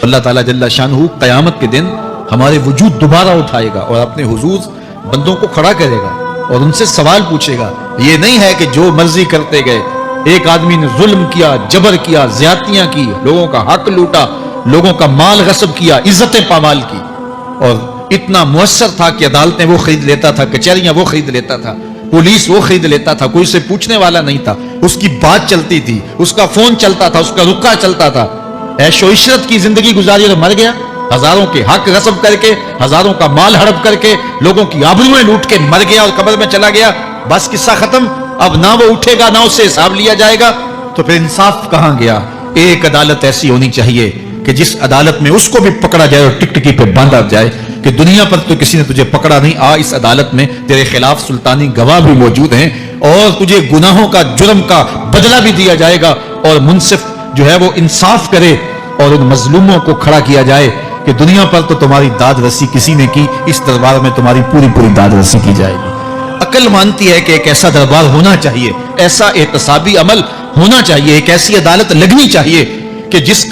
اللہ تعالیٰ جل شانہ قیامت کے دن ہمارے وجود دوبارہ اٹھائے گا اور اپنے حضور بندوں کو کھڑا کرے گا اور ان سے سوال پوچھے گا. یہ نہیں ہے کہ جو مرضی کرتے گئے. ایک آدمی نے ظلم کیا، جبر کیا، زیادتیاں کی، لوگوں کا حق لوٹا، لوگوں کا مال غصب کیا، عزتیں پامال کی، اور اتنا مؤثر تھا کہ عدالتیں وہ خرید لیتا تھا، کچہریاں وہ خرید لیتا تھا، پولیس وہ خرید لیتا تھا، کوئی سے پوچھنے والا نہیں تھا، اس کی بات چلتی تھی، اس کا فون چلتا تھا، اس کا رکا چلتا تھا، عیش و عشرت کی زندگی گزاری اور مر گیا. ہزاروں کے حق غصب کر کے، ہزاروں کا مال ہڑپ کر کے، لوگوں کی آبروئیں لوٹ کے مر گیا اور قبر میں چلا گیا. بس قصہ ختم. اب نہ وہ اٹھے گا، نہ اس سے حساب لیا جائے گا. تو پھر انصاف کہاں گیا؟ ایک عدالت ایسی ہونی چاہیے کہ جس عدالت میں اس کو بھی پکڑا جائے اور ٹکٹکی پہ باندھا جائے کہ دنیا پر تو کسی نے تجھے پکڑا نہیں، آ اس عدالت میں تیرے خلاف سلطانی گواہ بھی موجود ہیں اور تجھے گناہوں کا، جرم کا بدلہ بھی دیا جائے گا، اور منصف جو ہے وہ انصاف کرے اور ان مظلوموں کو کھڑا کیا جائے کہ دنیا پر تو تمہاری داد رسی کسی نے کی، اس دربار میں تمہاری پوری پوری داد رسی کی جائے گی. عقل مانتی ہے کہ ایک ایسا دربار ہونا چاہیے، ایسا احتسابی عمل ہونا چاہیے، ایک ایسی عدالت لگنی چاہیے کہ جس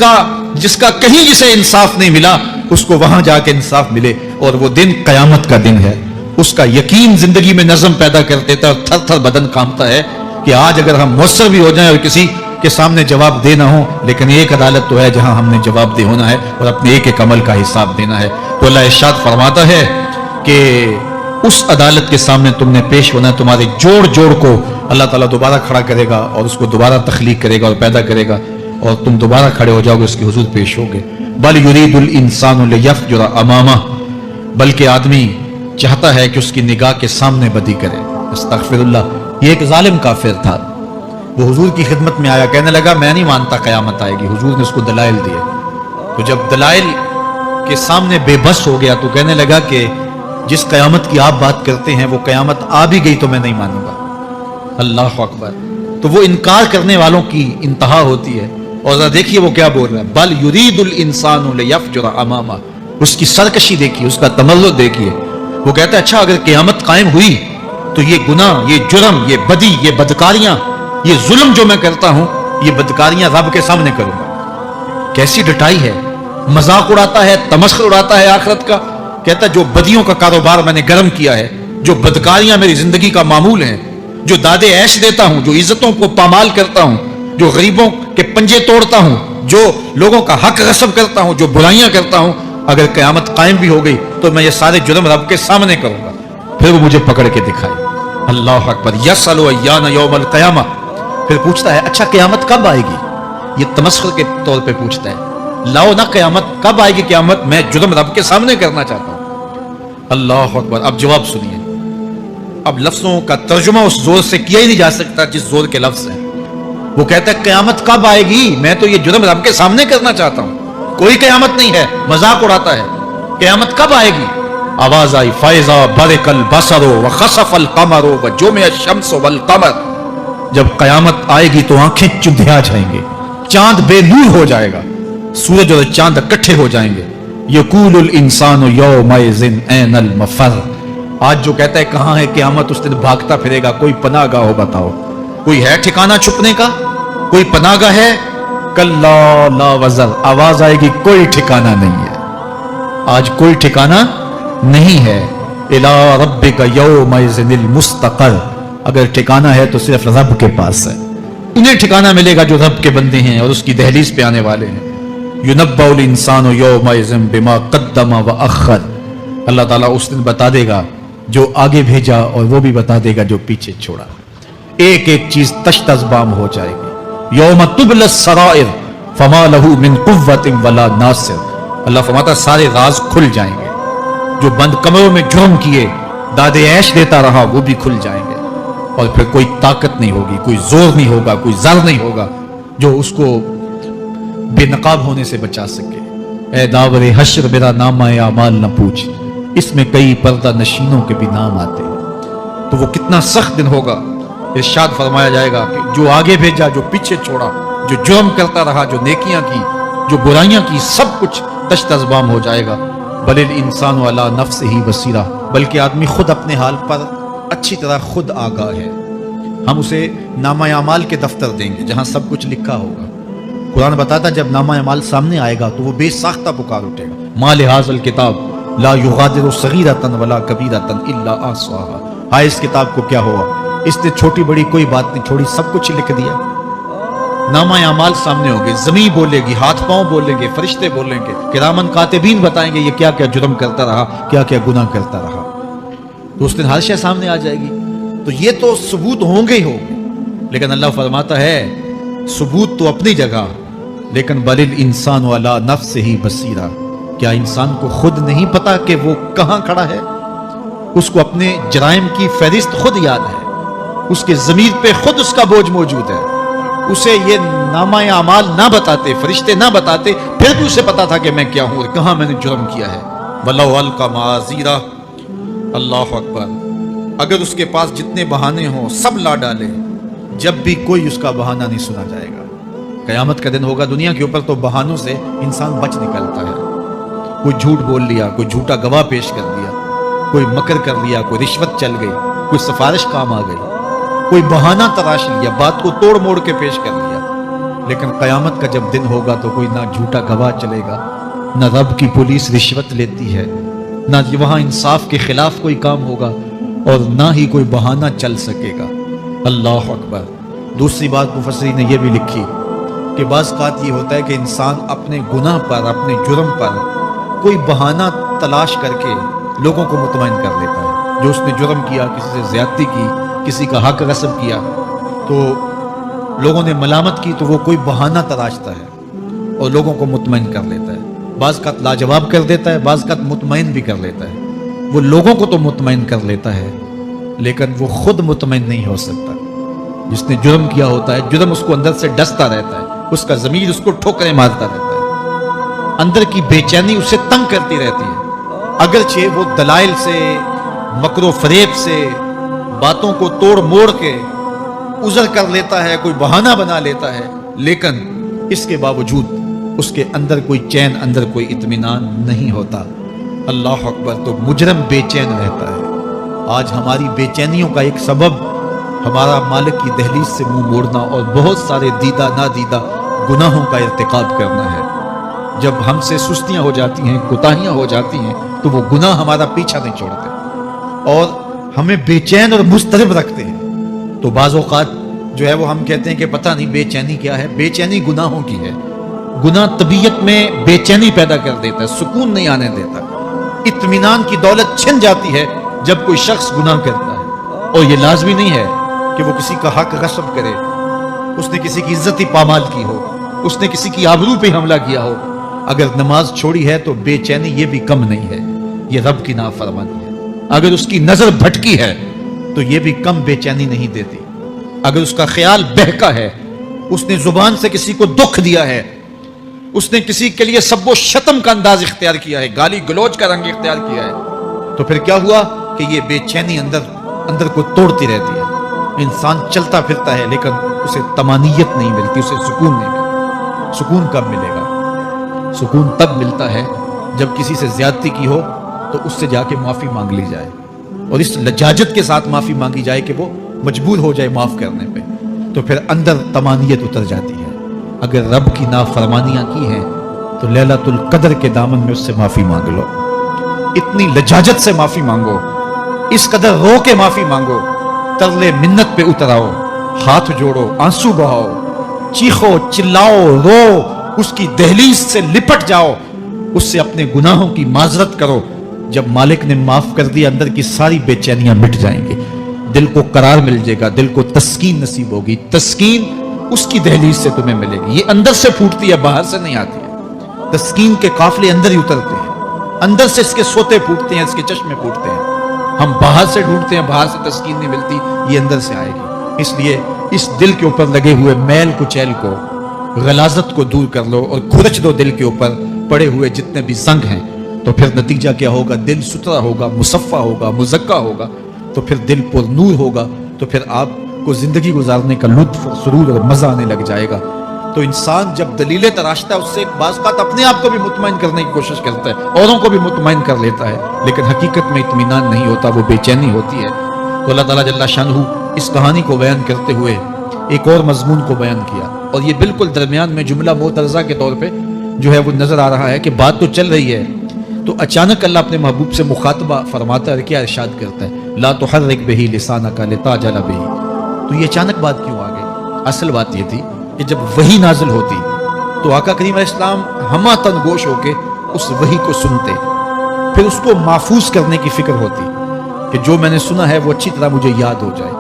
کا کہیں جسے انصاف نہیں ملا اس کو وہاں جا کے انصاف ملے. اور وہ دن قیامت کا دن ہے. اس کا یقین زندگی میں نظم پیدا کر دیتا ہے اور تھر تھر بدن کانپتا ہے کہ آج اگر ہم مؤثر بھی ہو جائیں اور کسی کے سامنے جواب دے نہ ہو، لیکن ایک عدالت تو ہے جہاں ہم نے جواب دہ ہونا ہے اور اپنے ایک ایک عمل کا حساب دینا ہے. تو اللہ ارشاد فرماتا ہے کہ اس عدالت کے سامنے تم نے پیش ہونا ہے. تمہارے جوڑ جوڑ کو اللہ تعالیٰ دوبارہ کھڑا کرے گا اور اس کو دوبارہ تخلیق کرے گا اور پیدا کرے گا، اور تم دوبارہ کھڑے ہو جاؤ گے، اس کے حضور پیش ہوگے. بل یرید الانسان لیفجر امامہ، بلکہ آدمی چاہتا ہے کہ اس کی نگاہ کے سامنے بدی کرے. استغفر اللہ. یہ ایک ظالم کافر تھا، وہ حضور کی خدمت میں آیا، کہنے لگا میں نہیں مانتا قیامت آئے گی. حضور نے اس کو دلائل دیے. تو جب دلائل کے سامنے بے بس ہو گیا تو کہنے لگا کہ جس قیامت کی آپ بات کرتے ہیں وہ قیامت آ بھی گئی تو میں نہیں مانوں گا. اللہ اکبر. تو وہ انکار کرنے والوں کی انتہا ہوتی ہے. اور ذرا دیکھیے وہ کیا بول رہا ہے، بل یرید الانسان لیفجر امامہ. اس کی سرکشی دیکھیے، اس کا تمرد دیکھیے. وہ کہتا ہے اچھا اگر قیامت قائم ہوئی تو یہ گناہ، یہ جرم، یہ بدی، یہ بدکاریاں، یہ ظلم جو میں کرتا ہوں، یہ بدکاریاں رب کے سامنے کروں گا. کیسی ڈٹائی ہے. مذاق اڑاتا ہے، تمسخر اڑاتا ہے آخرت کا. کہتا ہے جو بدیوں کا کاروبار میں نے گرم کیا ہے، جو بدکاریاں میری زندگی کا معمول ہیں، جو دادے عیش دیتا ہوں، جو عزتوں کو پامال کرتا ہوں، جو غریبوں کے پنجے توڑتا ہوں، جو لوگوں کا حق غصب کرتا ہوں، جو برائیاں کرتا ہوں، اگر قیامت قائم بھی ہو گئی تو میں یہ سارے جرم رب کے سامنے کروں گا. پھر وہ مجھے پکڑ کے دکھائے. اللہ اکبر. یسأل ایان یوم القیامہ. پھر پوچھتا ہے اچھا قیامت کب آئے گی. یہ تمسخر کے طور پہ پوچھتا ہے. لاؤ نا قیامت کب آئے گی، قیامت میں جرم رب کے سامنے کرنا چاہتا ہوں. اللہ اکبر. اب جواب سنیے. اب لفظوں کا ترجمہ اس زور سے کیا ہی نہیں جا سکتا جس زور کے لفظ ہیں. وہ کہتا ہے قیامت کب آئے گی، میں تو یہ جرم رب کے سامنے کرنا چاہتا ہوں. کوئی قیامت نہیں ہے. مذاق اڑاتا ہے. قیامت کب آئے گی. آواز آئی فائزہ برق البصر وخسف القمر وجمع الشمس والقمر. جب قیامت آئے گی تو آنکھیں چندھیا جائیں گے، چاند بے نور ہو جائے گا، سورج اور چاند اکٹھے ہو جائیں گے. یقول الانسان یومئذ این المفر. آج جو کہتا ہے کہاں ہے قیامت، اس دن بھاگتا پھرے گا. کوئی پناہ گاہ ہو بتاؤ، کوئی ہے ٹھکانہ چھپنے کا، کوئی پناہ گاہ ہے. کلا لا وزر. آواز آئے گی کوئی ٹھکانہ نہیں ہے. آج کوئی ٹھکانہ نہیں ہے. الی ربک یومئذ المستقر. اگر ٹھکانہ ہے تو صرف رب کے پاس ہے. انہیں ٹھکانہ ملے گا جو رب کے بندے ہیں اور اس کی دہلیز پہ آنے والے ہیں. ینبأ الانسان یومئذ بما قدم واخر. اللہ تعالیٰ اس دن بتا دے گا جو آگے بھیجا اور وہ بھی بتا دے گا جو پیچھے چھوڑا. ایک ایک چیز تشت ازبام ہو جائے گی. یوم تبلی السرائر فما له من قوت ولا ناصر. اللہ فرماتا سارے راز کھل جائیں گے. جو بند کمروں میں جرم کیے، دادے عیش دیتا رہا، وہ بھی کھل جائیں گے. اور پھر کوئی طاقت نہیں ہوگی، کوئی زور نہیں ہوگا، کوئی زر نہیں ہوگا جو اس کو بے نقاب ہونے سے بچا سکے. اے داور حشر میرا نامہ اعمال نہ پوچھ، اس میں کئی پردہ نشینوں کے بھی نام آتے ہیں. تو وہ کتنا سخت دن ہوگا. ارشاد فرمایا جائے گا کہ جو آگے بھیجا، جو پیچھے چھوڑا، جو جرم کرتا رہا، جو نیکیاں کی، جو برائیاں کی، سب کچھ تشت ازبام ہو جائے گا. بل الانسان علی نفسہ بصیرہ. بلکہ آدمی خود اپنے حال پر اچھی طرح خود آگاہ ہے. ہم اسے نامہ اعمال کے دفتر دیں گے جہاں سب کچھ لکھا ہوگا. قرآن بتاتا جب نامہ اعمال سامنے آئے گا تو وہ بے ساختہ پکار اٹھے گا، ما لہذا الکتاب لا یغادر صغیرۃ ولا کبیرۃ الا احصاها، ہائے اس کتاب کو کیا ہوا، اس نے چھوٹی بڑی کوئی بات نہیں چھوڑی، سب کچھ لکھ دیا۔ نامہ اعمال سامنے ہوگے، زمین بولے گی، ہاتھ پاؤں بولیں گے، فرشتے بولیں گے، کرامن کاتبین بتائیں گے یہ کیا کیا جرم کرتا رہا، کیا کیا گناہ کرتا رہا، تو اس دن ہر شے سامنے آ جائے گی۔ تو یہ تو ثبوت ہوں گے ہی ہوں گے، لیکن اللہ فرماتا ہے ثبوت تو اپنی جگہ، لیکن بل الانسان علی نفسہ بصیرہ، کیا انسان کو خود نہیں پتا کہ وہ کہاں کھڑا ہے؟ اس کو اپنے جرائم کی فہرست خود یاد ہے، اس کے ضمیر پہ خود اس کا بوجھ موجود ہے، اسے یہ نامہ اعمال نہ بتاتے، فرشتے نہ بتاتے، پھر بھی اسے پتا تھا کہ میں کیا ہوں اور کہاں میں نے جرم کیا ہے۔ وَلَوْ أَلْقَى مَعَاذِيرَهُ، اللہ اکبر، اگر اس کے پاس جتنے بہانے ہوں سب لا ڈالے، جب بھی کوئی اس کا بہانہ نہیں سنا جائے گا۔ قیامت کا دن ہوگا، دنیا کے اوپر تو بہانوں سے انسان بچ نکلتا ہے، کوئی جھوٹ بول لیا، کوئی جھوٹا گواہ پیش کر دیا، کوئی مکر کر لیا، کوئی رشوت چل گئی، کوئی سفارش کام آ گئی، کوئی بہانہ تراش لیا، بات کو توڑ موڑ کے پیش کر لیا۔ لیکن قیامت کا جب دن ہوگا تو کوئی نہ جھوٹا گواہ چلے گا، نہ رب کی پولیس رشوت لیتی ہے، نہ وہاں انصاف کے خلاف کوئی کام ہوگا، اور نہ ہی کوئی بہانہ چل سکے گا۔ اللہ اکبر۔ دوسری بات مفسرین نے یہ بھی لکھی کہ بعض اوقات یہ ہوتا ہے کہ انسان اپنے گناہ پر، اپنے جرم پر کوئی بہانہ تلاش کر کے لوگوں کو مطمئن کر لیتا ہے۔ جو اس نے جرم کیا، کسی سے زیادتی کی، کسی کا حق غصب کیا، تو لوگوں نے ملامت کی تو وہ کوئی بہانہ تراشتا ہے اور لوگوں کو مطمئن کر لیتا ہے۔ بعض کا لاجواب کر دیتا ہے، بعض کا مطمئن بھی کر لیتا ہے۔ وہ لوگوں کو تو مطمئن کر لیتا ہے لیکن وہ خود مطمئن نہیں ہو سکتا۔ جس نے جرم کیا ہوتا ہے، جرم اس کو اندر سے ڈستا رہتا ہے، اس کا ضمیر اس کو ٹھوکریں مارتا رہتا ہے، اندر کی بے چینی اسے تنگ کرتی رہتی ہے۔ اگرچہ وہ دلائل سے، مکر و فریب سے، باتوں کو توڑ موڑ کے عذر کر لیتا ہے، کوئی بہانہ بنا لیتا ہے، لیکن اس کے باوجود اس کے اندر کوئی چین، اندر کوئی اطمینان نہیں ہوتا۔ اللہ اکبر۔ تو مجرم بے چین رہتا ہے۔ آج ہماری بے چینیوں کا ایک سبب ہمارا مالک کی دہلیز سے منہ موڑنا اور بہت سارے دیدہ نادیدہ گناہوں کا ارتکاب کرنا ہے۔ جب ہم سے سستیاں ہو جاتی ہیں، کوتاہیاں ہو جاتی ہیں، تو وہ گناہ ہمارا پیچھا نہیں چھوڑتے اور ہمیں بے چین اور مضطرب رکھتے ہیں۔ تو بعض اوقات جو ہے وہ ہم کہتے ہیں کہ پتہ نہیں بے چینی کیا ہے۔ بے چینی گناہوں کی ہے۔ گناہ طبیعت میں بے چینی پیدا کر دیتا ہے، سکون نہیں آنے دیتا۔ اطمینان کی دولت چھن جاتی ہے جب کوئی شخص گناہ کرتا ہے، اور یہ لازمی نہیں ہے کہ وہ کسی کا حق غصب کرے، اس نے کسی کی عزت ہی پامال کی ہو، اس نے کسی کی آبرو پہ حملہ کیا ہو۔ اگر نماز چھوڑی ہے تو بے چینی یہ بھی کم نہیں ہے، یہ رب کی نافرمانی ہے۔ اگر اس کی نظر بھٹکی ہے تو یہ بھی کم بے چینی نہیں دیتی۔ اگر اس کا خیال بہکا ہے، اس نے زبان سے کسی کو دکھ دیا ہے، اس نے کسی کے لیے سب و شتم کا انداز اختیار کیا ہے، گالی گلوچ کا رنگ اختیار کیا ہے، تو پھر کیا ہوا کہ یہ بے چینی اندر کو توڑتی رہتی ہے۔ انسان چلتا پھرتا ہے لیکن اسے طمانیت نہیں ملتی، اسے سکون نہیں ملتا۔ سکون کب ملے گا؟ سکون تب ملتا ہے جب کسی سے زیادتی کی ہو تو اس سے جا کے معافی مانگ لی جائے، اور اس لجاجت کے ساتھ معافی مانگی جائے کہ وہ مجبور ہو جائے معاف کرنے پہ، تو پھر اندر طمانیت اتر جاتی ہے۔ اگر رب کی نافرمانیاں کی ہیں تو لیلۃ القدر کے دامن میں اس سے معافی مانگ لو، اتنی لجاجت سے معافی مانگو، اس قدر رو کے معافی مانگو، ترلے منت پہ اتراؤ، ہاتھ جوڑو، آنسو بہاؤ، چیخو، چلاؤ، رو، اس کی دہلیز سے لپٹ جاؤ، اس سے اپنے گناہوں کی معذرت کرو۔ جب مالک نے معاف کر دیا، اندر کی ساری بے چینیاں مٹ جائیں گی، دل کو قرار مل جائے گا، دل کو تسکین نصیب ہوگی۔ تسکین اس کی دہلیز سے تمہیں ملے گی، یہ اندر سے پھوٹتی ہے، باہر سے نہیں آتی ہے۔ تسکین کے قافلے اندر ہی اترتے ہیں، اندر سے اس کے سوتے پھوٹتے ہیں، اس کے چشمے پھوٹتے ہیں۔ ہم باہر سے ڈھونڈتے ہیں، باہر سے تسکین نہیں ملتی، یہ اندر سے آئے گی۔ اس لیے اس دل کے اوپر لگے ہوئے میل کچیل کو، غلاظت کو دور کر لو اور کھرچ دو دل کے اوپر پڑے ہوئے جتنے بھی زنگ ہیں، تو پھر نتیجہ کیا ہوگا؟ دل ستھرا ہوگا، مصفا ہوگا، مزکا ہوگا، تو پھر دل پر نور ہوگا، تو پھر آپ کو زندگی گزارنے کا لطف، سرور اور مزہ آنے لگ جائے گا۔ تو انسان جب دلیلیں تراشتا ہے، اس سے بعض بات اپنے آپ کو بھی مطمئن کرنے کی کوشش کرتا ہے، اوروں کو بھی مطمئن کر لیتا ہے، لیکن حقیقت میں اطمینان نہیں ہوتا، وہ بے چینی ہوتی ہے۔ تو اللہ تعالیٰ جل شانہ اس کہانی کو بیان کرتے ہوئے ایک اور مضمون کو بیان کیا، اور یہ بالکل درمیان میں جملہ معترضہ کے طور پہ جو ہے وہ نظر آ رہا ہے کہ بات تو چل رہی ہے، تو اچانک اللہ اپنے محبوب سے مخاطبہ فرماتا ہے، کیا ارشاد کرتا ہے، لا تحرک بہ لسانک لتعجل بہ. تو یہ اچانک بات کیوں آ گئی؟ اصل بات یہ تھی کہ جب وحی نازل ہوتی تو آقا کریم علیہ السلام ہمہ تن گوش ہو کے اس وحی کو سنتے، پھر اس کو محفوظ کرنے کی فکر ہوتی کہ جو میں نے سنا ہے وہ اچھی طرح مجھے یاد ہو جائے.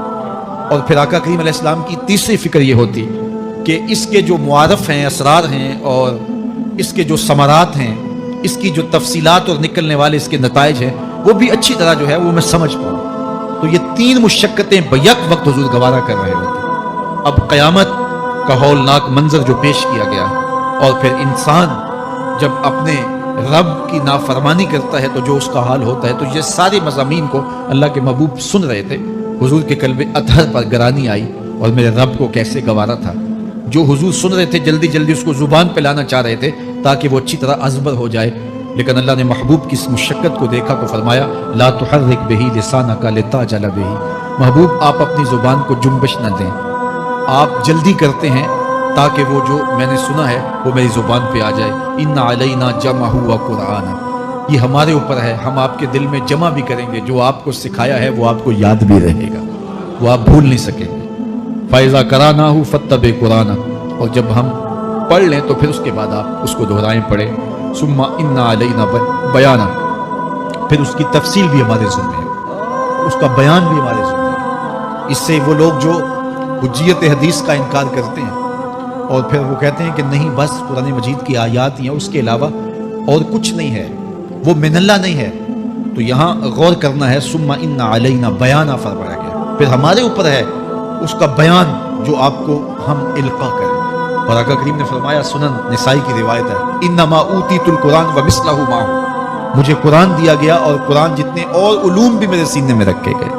اور پھر آقا کریم علیہ السلام کی تیسری فکر یہ ہوتی کہ اس کے جو معارف ہیں، اسرار ہیں، اور اس کے جو ثمرات ہیں، اس کی جو تفصیلات اور نکلنے والے اس کے نتائج ہیں، وہ بھی اچھی طرح جو ہے وہ میں سمجھ پاؤں. تو یہ تین مشقتیں بیک وقت حضور گوارا کر رہے ہوتے. اب قیامت کا ہولناک منظر جو پیش کیا گیا، اور پھر انسان جب اپنے رب کی نافرمانی کرتا ہے تو جو اس کا حال ہوتا ہے، تو یہ سارے مضامین کو اللہ کے محبوب سن رہے تھے. حضور کے قلب اطہر پر گرانی آئی، اور میرے رب کو کیسے گوارا تھا. جو حضور سن رہے تھے جلدی جلدی اس کو زبان پہ لانا چاہ رہے تھے تاکہ وہ اچھی طرح ازبر ہو جائے، لیکن اللہ نے محبوب کی اس مشقت کو دیکھا تو فرمایا لا تحرک بہ لسانک لتعجل بہ. محبوب آپ اپنی زبان کو جنبش نہ دیں، آپ جلدی کرتے ہیں تاکہ وہ جو میں نے سنا ہے وہ میری زبان پہ آ جائے. ان علینا جمعہ وقرآن، یہ ہمارے اوپر ہے، ہم آپ کے دل میں جمع بھی کریں گے، جو آپ کو سکھایا ہے وہ آپ کو یاد بھی رہے گا، وہ آپ بھول نہیں سکیں گے. فَإِذَا قَرَأْنَاهُ فَاتَّبِعْ قُرْآنَهُ، اور جب ہم پڑھ لیں تو پھر اس کے بعد آپ اس کو دہرائیں پڑھیں. ثُمَّ إِنَّ عَلَيْنَا بَيَانًا، پھر اس کی تفصیل بھی ہمارے ذمہ ہے، اس کا بیان بھی ہمارے ذمہ ہے. اس سے وہ لوگ جو حجیت حدیث کا انکار کرتے ہیں اور پھر وہ کہتے ہیں کہ نہیں بس قرآن مجید کی آیات ہیں، اس کے علاوہ اور کچھ نہیں ہے، وہ من اللہ نہیں ہے، تو یہاں غور کرنا ہے. ثُمَّ إِنَّ عَلَيْنَا بَيَانًا فرمایا گیا، پھر ہمارے اوپر ہے اس کا بیان جو آپ کو ہم القا کریں. اور آقا کریم نے فرمایا، سنن نسائی کی روایت ہے، انما اوتیت القرآن ومثلہ معہ، مجھے قرآن دیا گیا اور قرآن جتنے اور علوم بھی میرے سینے میں رکھے گئے.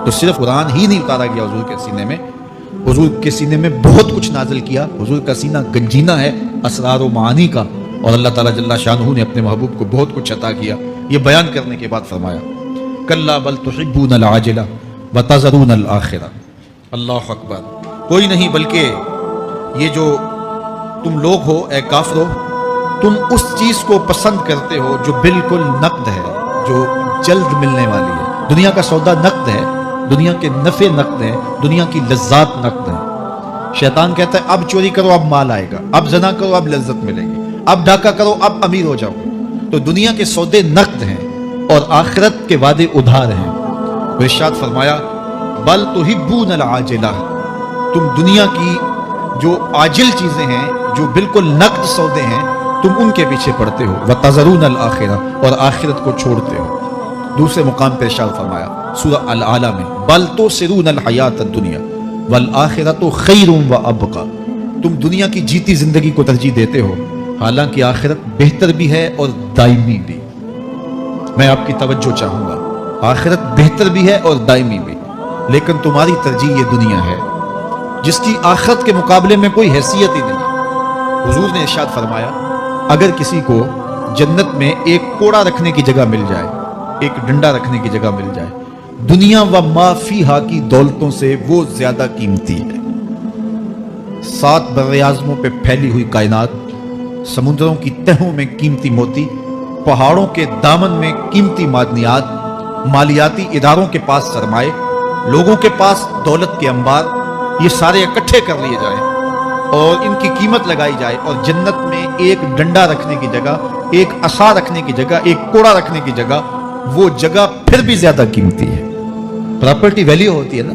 تو صرف قرآن ہی نہیں اتارا گیا حضور کے سینے میں، حضور کے سینے میں بہت کچھ نازل کیا. حضور کا سینہ گنجینہ ہے اسرار و معانی کا، اور اللہ تعالیٰ جل شانہ نے اپنے محبوب کو بہت کچھ عطا کیا. یہ بیان کرنے کے بعد فرمایا کلا بل تحبون العاجلہ وتذرون الآخرہ. اللہ اکبر. کوئی نہیں بلکہ یہ جو تم لوگ ہو اے کافرو، تم اس چیز کو پسند کرتے ہو جو بالکل نقد ہے، جو جلد ملنے والی ہے. دنیا کا سودا نقد ہے، دنیا کے نفع نقد ہیں، دنیا کی لذات نقد ہیں. شیطان کہتا ہے اب چوری کرو اب مال آئے گا، اب زنا کرو اب لذت ملے گی، اب ڈاکہ کرو اب امیر ہو جاؤ. تو دنیا کے سودے نقد ہیں اور آخرت کے وعدے ادھار ہیں. ارشاد فرمایا بل تحبون العاجلہ، تم دنیا کی جو عاجل چیزیں ہیں، جو بالکل نقد سودے ہیں، تم ان کے پیچھے پڑتے ہو. وتذرون الآخرہ، اور آخرت کو چھوڑتے ہو. دوسرے مقام پہ ارشاد فرمایا سورہ الاعلیٰ میں بل تؤثرون الحیات الدنیا والآخرۃ خیر وابقی، تم دنیا کی جیتی زندگی کو ترجیح دیتے ہو، حالانکہ آخرت بہتر بھی ہے اور دائمی بھی. میں آپ کی توجہ چاہوں گا، آخرت بہتر بھی ہے اور دائمی بھی، لیکن تمہاری ترجیح یہ دنیا ہے جس کی آخرت کے مقابلے میں کوئی حیثیت ہی نہیں. حضور نے ارشاد فرمایا اگر کسی کو جنت میں ایک کوڑا رکھنے کی جگہ مل جائے، ایک ڈنڈا رکھنے کی جگہ مل جائے، دنیا و ما فیہا کی دولتوں سے وہ زیادہ قیمتی ہے. 7 براعظموں پہ پھیلی ہوئی کائنات، سمندروں کی تہوں میں قیمتی موتی، پہاڑوں کے دامن میں قیمتی معدنیات، مالیاتی اداروں کے پاس سرمائے، لوگوں کے پاس دولت کے انبار، یہ سارے اکٹھے کر لیے جائیں اور ان کی قیمت لگائی جائے، اور جنت میں ایک ڈنڈا رکھنے کی جگہ، ایک عصا رکھنے کی جگہ، ایک کوڑا رکھنے کی جگہ، وہ جگہ پھر بھی زیادہ قیمتی ہے. پراپرٹی ویلیو ہوتی ہے نا.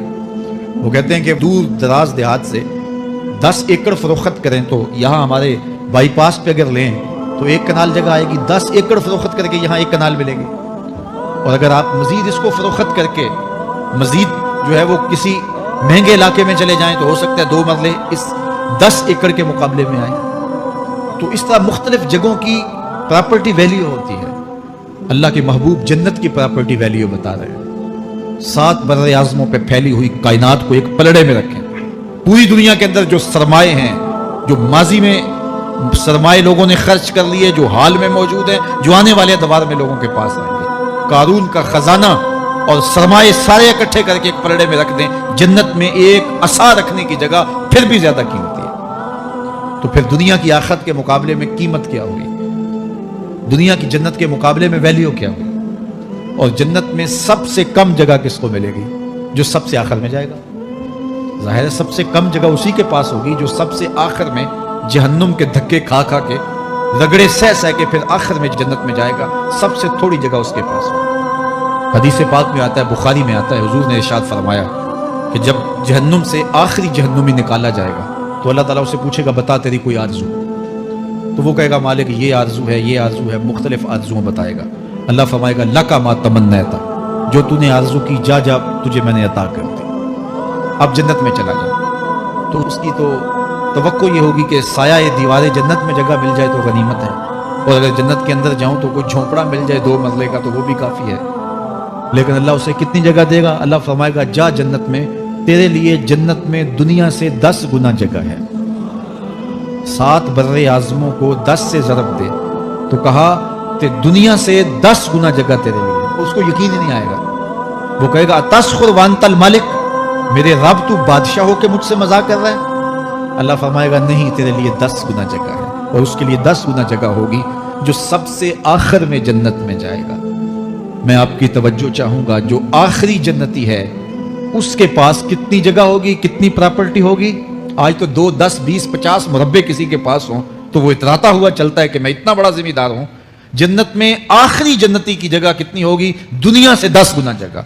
وہ کہتے ہیں کہ دور دراز دیہات سے 10 ایکڑ فروخت کریں تو یہاں ہمارے بائی پاس پہ اگر لیں تو 1 کنال جگہ آئے گی، 10 ایکڑ فروخت کر کے یہاں 1 کنال ملے گی. اور اگر آپ مزید اس کو فروخت کر کے مزید جو ہے وہ کسی مہنگے علاقے میں چلے جائیں تو ہو سکتا ہے 2 مرلے اس 10 ایکڑ کے مقابلے میں آئیں. تو اس طرح مختلف جگہوں کی پراپرٹی ویلیو ہوتی ہے. اللہ کے محبوب جنت کی پراپرٹی ویلیو بتا رہے ہیں. 7 براعظموں پہ پھیلی ہوئی کائنات کو ایک پلڑے میں رکھیں. پوری دنیا کے اندر جو سرمائے ہیں، جو ماضی میں سرمائے لوگوں نے خرچ کر لیے، جو حال میں موجود ہیں، جو آنے والے ادوار میں لوگوں کے پاس آئیں گے. قارون کا خزانہ اور سرمایے سارے اکٹھے کر کے ایک پلڑے میں رکھ دیں، جنت میں ایک عصا رکھنے کی جگہ پھر بھی زیادہ قیمتی ہے۔ تو پھر دنیا کی آخرت کے مقابلے میں قیمت کیا ہوگی؟ دنیا کی جنت کے مقابلے میں ویلیو کیا ہوگی؟ اور جنت میں سب سے کم جگہ کس کو ملے گی؟ جو سب سے آخر میں جائے گا۔ ظاہر ہے سب سے کم جگہ اسی کے پاس ہوگی جو سب سے آخر میں جہنم کے دھکے کھا کھا کے، رگڑے سہ سہ کے پھر آخر میں جنت میں جائے گا، سب سے تھوڑی جگہ اس کے پاس ہوگی۔ حدیث پاک میں آتا ہے، بخاری میں آتا ہے، حضور نے ارشاد فرمایا کہ جب جہنم سے آخری جہنمی نکالا جائے گا تو اللہ تعالیٰ اسے پوچھے گا بتا تیری کوئی آرزو؟ تو وہ کہے گا مالک یہ آرزو ہے، یہ آرزو ہے، مختلف آرزویں بتائے گا۔ اللہ فرمائے گا لکا ما تمنیت، جو تو نے آرزو کی جا جا تجھے میں نے عطا کر دی، اب جنت میں چلا جا۔ تو اس کی تو توقع یہ ہوگی کہ سایہ دیوار جنت میں جگہ مل جائے تو غنیمت ہے، اور اگر جنت کے اندر جاؤں تو کوئی جھونپڑا مل جائے 2 منزلے کا تو وہ بھی کافی ہے۔ لیکن اللہ اسے کتنی جگہ دے گا؟ اللہ فرمائے گا جا جنت میں، تیرے لیے جنت میں دنیا سے 10 گنا جگہ ہے، 7 بر اعظموں کو 10 سے ضرب دے تو کہا کہ دنیا سے 10 گنا جگہ تیرے لیے۔ اس کو یقین ہی نہیں آئے گا، وہ کہے گا تسخر وانت الملک، میرے رب تو بادشاہ ہو کے مجھ سے مذاق کر رہا ہے؟ اللہ فرمائے گا نہیں، تیرے لیے 10 گنا جگہ ہے، اور اس کے لیے 10 گنا جگہ ہوگی جو سب سے آخر میں جنت میں جائے گا۔ میں آپ کی توجہ چاہوں گا، جو آخری جنتی ہے اس کے پاس کتنی جگہ ہوگی، کتنی پراپرٹی ہوگی؟ آج تو 2 10 20 50 مربع کسی کے پاس ہوں تو وہ اتراتا ہوا چلتا ہے کہ میں اتنا بڑا ذمہ دار ہوں۔ جنت میں آخری جنتی کی جگہ کتنی ہوگی؟ دنیا سے 10 گنا جگہ۔